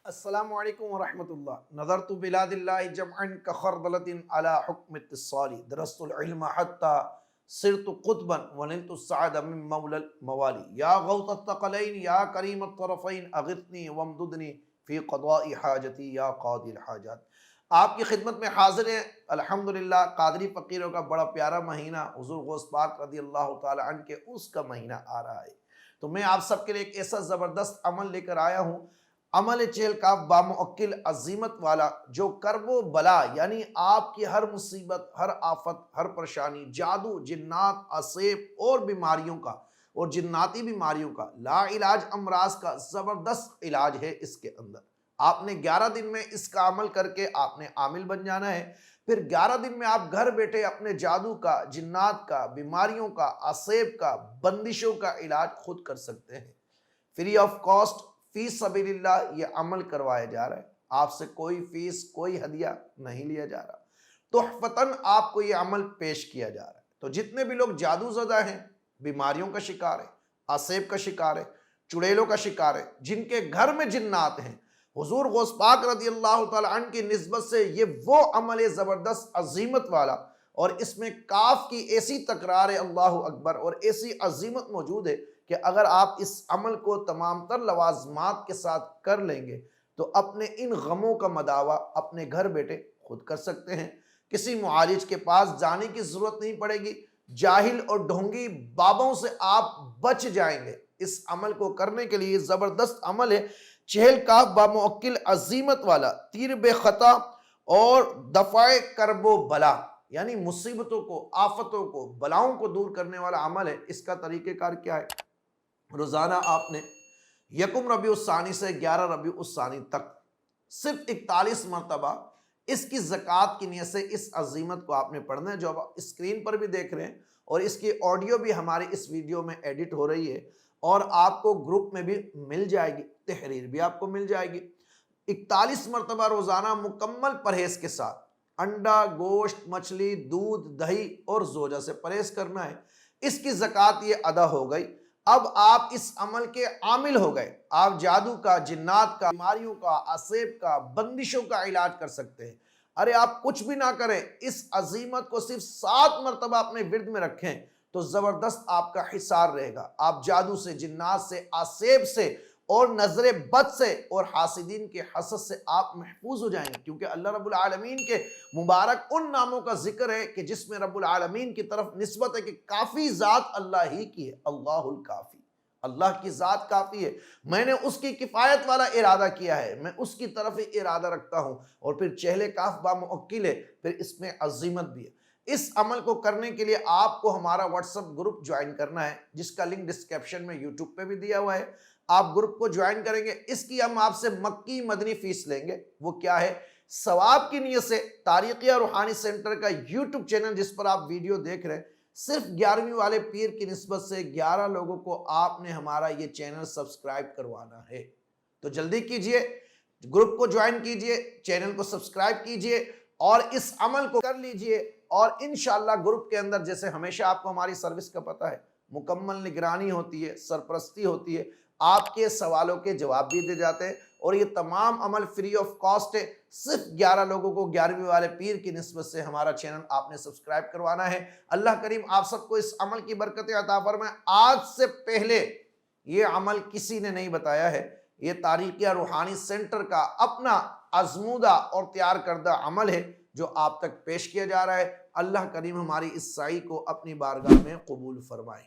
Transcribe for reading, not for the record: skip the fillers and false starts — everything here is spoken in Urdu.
السلام علیکم ورحمۃ اللہ. نظرت بلاد اللہ جمعا کخردلۃ علی حکم اتصال درست العلم حتی صرت قطبا ونلت السعد من مولا الموالی یا غوث الثقلین یا کریم الطرفین اغثنی وامددنی فی قضاء حاجتی یا قاضی الحاجات. آپ کی خدمت میں حاضر ہیں. الحمدللہ قادری فقیروں کا بڑا پیارا مہینہ حضور غوث پاک رضی اللہ تعالی عنہ کے اس کا مہینہ آ رہا ہے. تو میں آپ سب کے لیے ایک ایسا زبردست عمل لے کر آیا ہوں، عمل چہل کاف بامعقل عظیمت والا، جو کرب و بلا یعنی آپ کی ہر مصیبت، ہر آفت، ہر پریشانی، جادو، جنات، عصیب اور بیماریوں کا اور جناتی بیماریوں کا، لا علاج امراض کا زبردست علاج ہے اس کے اندر. آپ نے 11 دن میں اس کا عمل کر کے آپ نے عامل بن جانا ہے. پھر 11 دن میں آپ گھر بیٹھے اپنے جادو کا، جنات کا، بیماریوں کا، عصیب کا، بندشوں کا علاج خود کر سکتے ہیں. فری آف کاسٹ، فی سبیل اللہ یہ عمل کروایا جا رہا ہے. آپ سے کوئی فیس، کوئی ہدیہ نہیں لیا جا رہا. تحفتاً آپ کو یہ عمل پیش کیا جا رہا ہے. تو جتنے بھی لوگ جادو زدہ ہیں، بیماریوں کا شکار ہیں، عصیب کا شکار ہے، چڑیلوں کا شکار ہے، جن کے گھر میں جنات ہیں، حضور غوث پاک رضی اللہ تعالی عنہ کی نسبت سے یہ وہ عمل زبردست عظیمت والا، اور اس میں کاف کی ایسی تکرار اللہ اکبر اور ایسی عظیمت موجود ہے کہ اگر آپ اس عمل کو تمام تر لوازمات کے ساتھ کر لیں گے تو اپنے ان غموں کا مداوع اپنے گھر بیٹھے خود کر سکتے ہیں. کسی معالج کے پاس جانے کی ضرورت نہیں پڑے گی. جاہل اور ڈھونگی بابوں سے آپ بچ جائیں گے. اس عمل کو کرنے کے لیے زبردست عمل ہے چہل کاف بامعقل عظیمت والا، تیر بے خطا اور دفع کرب و بلا یعنی مصیبتوں کو، آفتوں کو، بلاؤں کو دور کرنے والا عمل ہے. اس کا طریقہ کار کیا ہے؟ روزانہ آپ نے یکم ربیع الثانی سے 11 ربیع الثانی تک صرف 41 مرتبہ اس کی زکوٰۃ کی نیت سے اس عظیمت کو آپ نے پڑھنا ہے، جو آپ اسکرین پر بھی دیکھ رہے ہیں، اور اس کی آڈیو بھی ہماری اس ویڈیو میں ایڈٹ ہو رہی ہے اور آپ کو گروپ میں بھی مل جائے گی، تحریر بھی آپ کو مل جائے گی. 41 مرتبہ روزانہ مکمل پرہیز کے ساتھ انڈا، گوشت، مچھلی، دودھ، دہی اور زوجہ سے پرہیز کرنا ہے. اس کی زکوٰۃ یہ ادا ہو گئی. اب آپ اس عمل کے عامل ہو گئے. آپ جادو کا، جنات کا، بیماریوں کا، عصیب کا، بندشوں کا علاج کر سکتے ہیں. ارے آپ کچھ بھی نہ کریں، اس عظیمت کو صرف 7 مرتبہ اپنے ورد میں رکھیں تو زبردست آپ کا حصار رہے گا. آپ جادو سے، جنات سے، عصیب سے اور نظر بد سے اور حاسدین کے حسد سے آپ محفوظ ہو جائیں گے، کیونکہ اللہ رب العالمین کے مبارک ان ناموں کا ذکر ہے کہ جس میں رب العالمین کی طرف نسبت ہے کہ کافی ذات اللہ ہی کی ہے. اللہ الکافی، اللہ کی ذات کافی ہے. میں نے اس کی کفایت والا ارادہ کیا ہے، میں اس کی طرف ہی ارادہ رکھتا ہوں. اور پھر چہل کاف بامعقل ہے، پھر اس میں عظیمت بھی ہے. اس عمل کو کرنے کے لیے آپ کو ہمارا واٹس ایپ گروپ جوائن کرنا ہے، جس کا لنک ڈسکرپشن میں یوٹیوب پہ بھی دیا ہوا ہے. آپ گروپ کو جوائن کریں گے. اس کی ہم آپ سے مکی مدنی فیس لیں گے. وہ کیا ہے؟ ثواب کی نیت سے تاریخیہ روحانی سینٹر کا یوٹیوب چینل جس پر آپ ویڈیو دیکھ رہے ہیں، صرف 11ویں والے پیر کی نسبت سے 11 لوگوں کو آپ نے ہمارا یہ چینل سبسکرائب کروانا ہے. تو جلدی کیجئے، گروپ کو جوائن کیجئے، چینل کو سبسکرائب کیجئے اور اس عمل کو کر لیجئے. اور انشاءاللہ گروپ کے اندر، جیسے ہمیشہ آپ کو ہماری سروس کا پتہ ہے، مکمل نگرانی ہوتی ہے، سرپرستی ہوتی ہے، آپ کے سوالوں کے جواب بھی دے جاتے ہیں، اور یہ تمام عمل فری آف کاسٹ ہے. صرف 11 لوگوں کو 11ویں والے پیر کی نسبت سے ہمارا چینل آپ نے سبسکرائب کروانا ہے. اللہ کریم آپ سب کو اس عمل کی برکت عطا فرمائے. آج سے پہلے یہ عمل کسی نے نہیں بتایا ہے. یہ تاریخیہ روحانی سینٹر کا اپنا آزمودہ اور تیار کردہ عمل ہے جو آپ تک پیش کیا جا رہا ہے. اللہ کریم ہماری اس سعی کو اپنی بارگاہ میں قبول فرمائے.